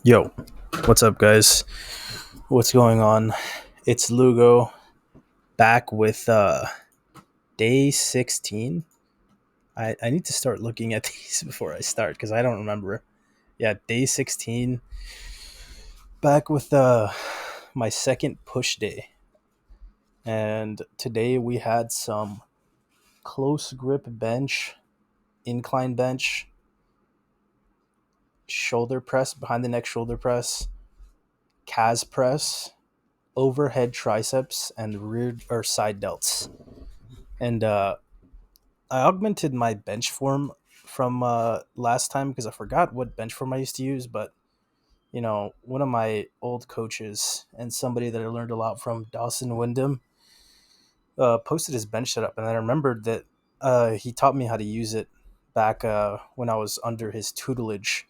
Yo, what's up, guys? What's going on? It's Lugo back with day 16. I need to start looking at these before I start because I don't remember. Yeah, day 16. Back with my second push day. And today we had some close grip bench, incline bench, shoulder press, behind the neck shoulder press, calves press, overhead triceps, and rear or side delts. And I augmented my bench form from last time because I forgot what bench form I used to use. But one of my old coaches and somebody that I learned a lot from, Dawson Wyndham, posted his bench setup, and I remembered that he taught me how to use it back when I was under his tutelage.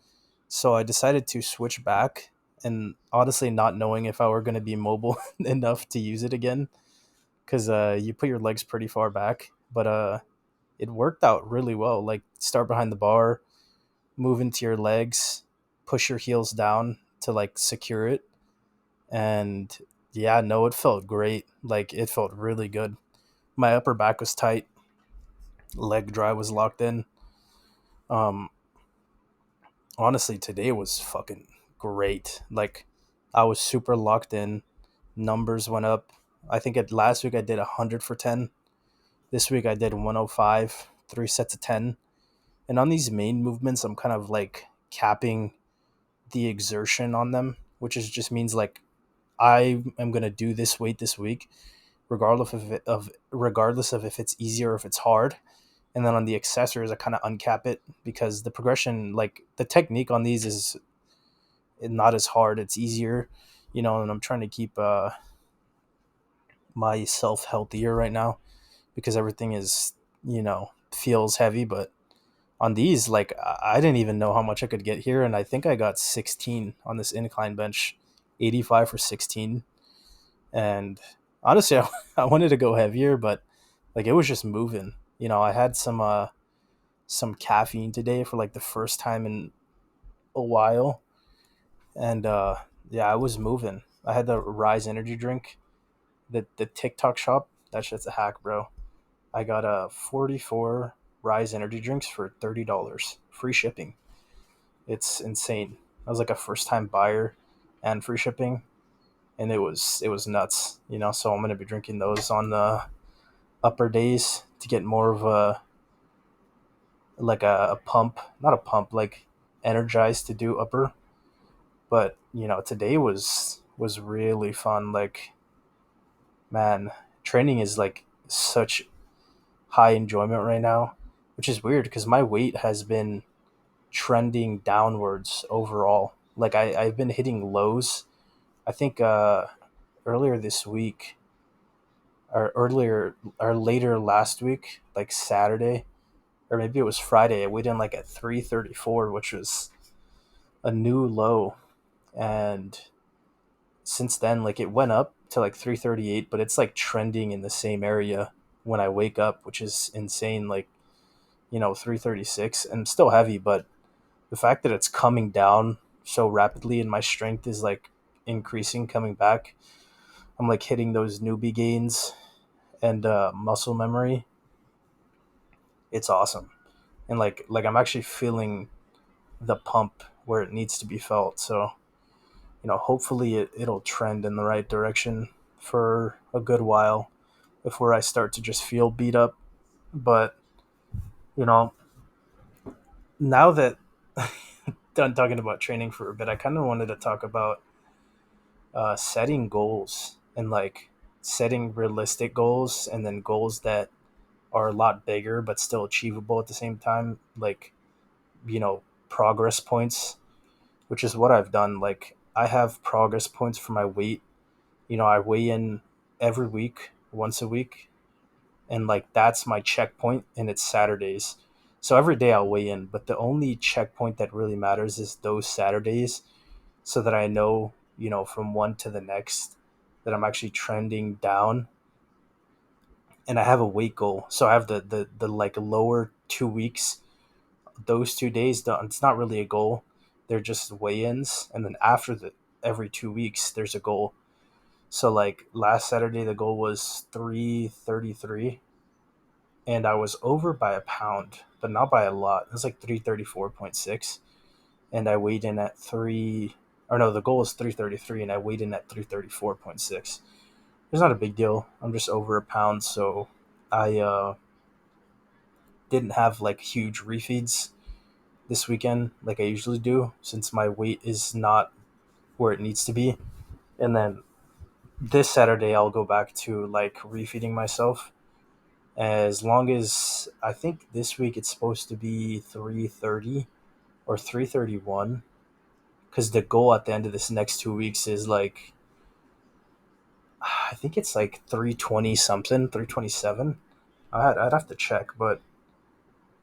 So I decided to switch back, and honestly, not knowing if I were going to be mobile enough to use it again, because you put your legs pretty far back, but it worked out really well. Like start behind the bar, move into your legs, push your heels down to like secure it. And yeah, no, it felt great. Like it felt really good. My upper back was tight, leg dry was locked in. Um, Honestly, today was fucking great. Like I was super locked in. Numbers went up. I think last week I did 100 for 10. This week I did 105, 3 sets of 10. And on these main movements, I'm kind of like capping the exertion on them, which is just means like I am gonna do this weight this week, regardless of if it's easier or if it's hard. And then on the accessories, I kind of uncap it because the progression, like the technique on these, is not as hard. It's easier, And I'm trying to keep myself healthier right now because everything is, feels heavy, but on these, like I didn't even know how much I could get here, and I think I got 16 on this incline bench, 85 for 16. And honestly, I wanted to go heavier, but like it was just moving. I had some caffeine today for like the first time in a while, and yeah, I was moving. I had the Rise energy drink, the TikTok shop. That shit's a hack, bro. I got a 44 Rise energy drinks for $30, free shipping. It's insane. I was like a first time buyer and free shipping, and it was nuts. So I'm gonna be drinking those on the upper days to get more of a pump, not a pump, like energized to do upper. But today was really fun. Like man, training is like such high enjoyment right now, which is weird because my weight has been trending downwards overall. Like I've been hitting lows. I think earlier this week or earlier or later last week, like Saturday, or maybe it was Friday, I weighed in like at 334, which was a new low. And since then, like it went up to like 338, but it's like trending in the same area when I wake up, which is insane. Like, 336 and still heavy, but the fact that it's coming down so rapidly and my strength is like increasing, coming back, I'm like hitting those newbie gains and muscle memory. It's awesome. And like I'm actually feeling the pump where it needs to be felt. So, hopefully it'll trend in the right direction for a good while before I start to just feel beat up. But, you know, now that done talking about training for a bit, I kind of wanted to talk about setting goals and like setting realistic goals and then goals that are a lot bigger but still achievable at the same time. Like, progress points, which is what I've done. Like, I have progress points for my weight. I weigh in every week, once a week, and like that's my checkpoint, and it's Saturdays. So every day I'll weigh in, but the only checkpoint that really matters is those Saturdays, so that I know, from one to the next, that I'm actually trending down. And I have a weight goal. So I have the like lower 2 weeks, those 2 days. It's not really a goal, they're just weigh-ins, and then after the every 2 weeks there's a goal. So like last Saturday the goal was 333, and I was over by a pound, but not by a lot. It was like 334.6, and I weighed in at three. Or no, the goal was 333, and I weighed in at 334.6. It's not a big deal. I'm just over a pound, so I didn't have like huge refeeds this weekend like I usually do, since my weight is not where it needs to be. And then this Saturday I'll go back to like refeeding myself. As long as I think this week it's supposed to be 330 or 331, because the goal at the end of this next 2 weeks is like, I think it's like 320 something, 327. I'd have to check, but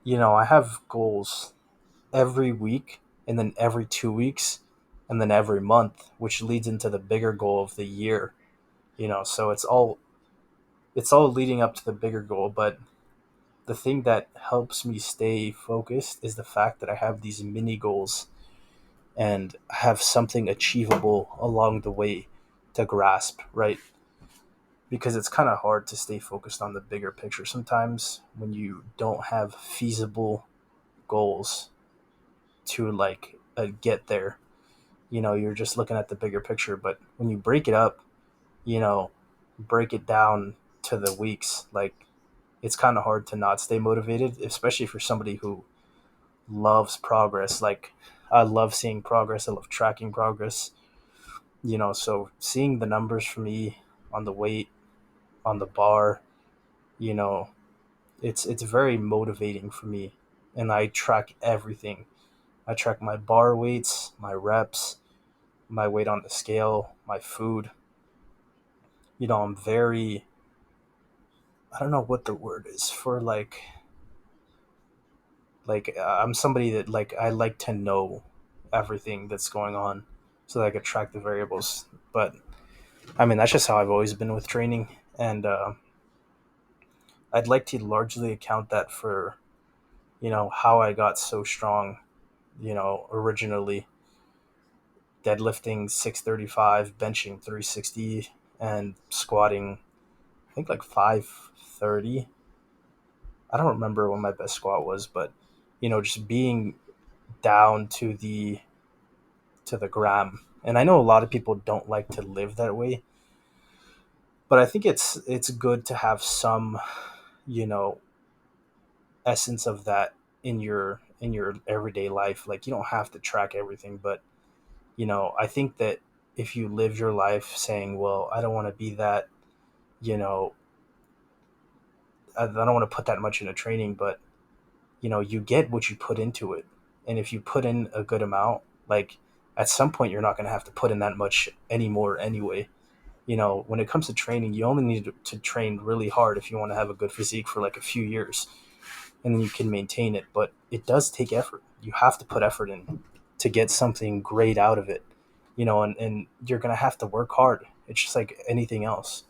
I have goals every week, and then every 2 weeks, and then every month, which leads into the bigger goal of the year. So it's all leading up to the bigger goal. But the thing that helps me stay focused is the fact that I have these mini goals and have something achievable along the way to grasp, right? Because it's kind of hard to stay focused on the bigger picture sometimes when you don't have feasible goals to like get there. You're just looking at the bigger picture, but when you break it up, you know break it down to the weeks, like, it's kind of hard to not stay motivated, especially for somebody who loves progress. Like, I love seeing progress, I love tracking progress. So seeing the numbers for me on the weight, on the bar, you know it's very motivating for me. And I track everything. I track my bar weights, my reps, my weight on the scale, my food. I'm very, I don't know what the word is for, I'm somebody that, like, I like to know everything that's going on so that I could track the variables. But I mean, that's just how I've always been with training, and I'd like to largely account that for how I got so strong. Originally deadlifting 635, benching 360, and squatting, I think, like 530. I don't remember what my best squat was, but just being down to the gram. And I know a lot of people don't like to live that way, but I think it's good to have some, you know, essence of that in your everyday life. Like, you don't have to track everything, but I think that if you live your life saying, well, I don't want to be that, you know, I don't want to put that much into training, but you get what you put into it. And if you put in a good amount, like, at some point you're not going to have to put in that much anymore anyway. When it comes to training, you only need to train really hard if you want to have a good physique for like a few years, and then you can maintain it. But it does take effort. You have to put effort in to get something great out of it, and you're going to have to work hard. It's just like anything else.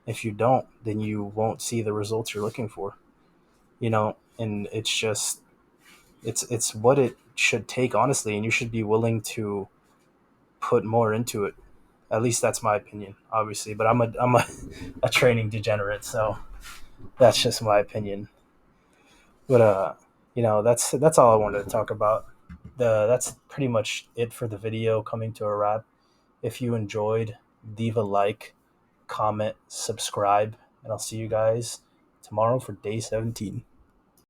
If you don't, then you won't see the results you're looking for, and it's what it should take, honestly, and you should be willing to put more into it. At least that's my opinion, obviously. But a training degenerate, so that's just my opinion. But that's all I wanted to talk about. That's pretty much it for the video, coming to a wrap. If you enjoyed, leave a like, comment, subscribe, and I'll see you guys tomorrow for day 17.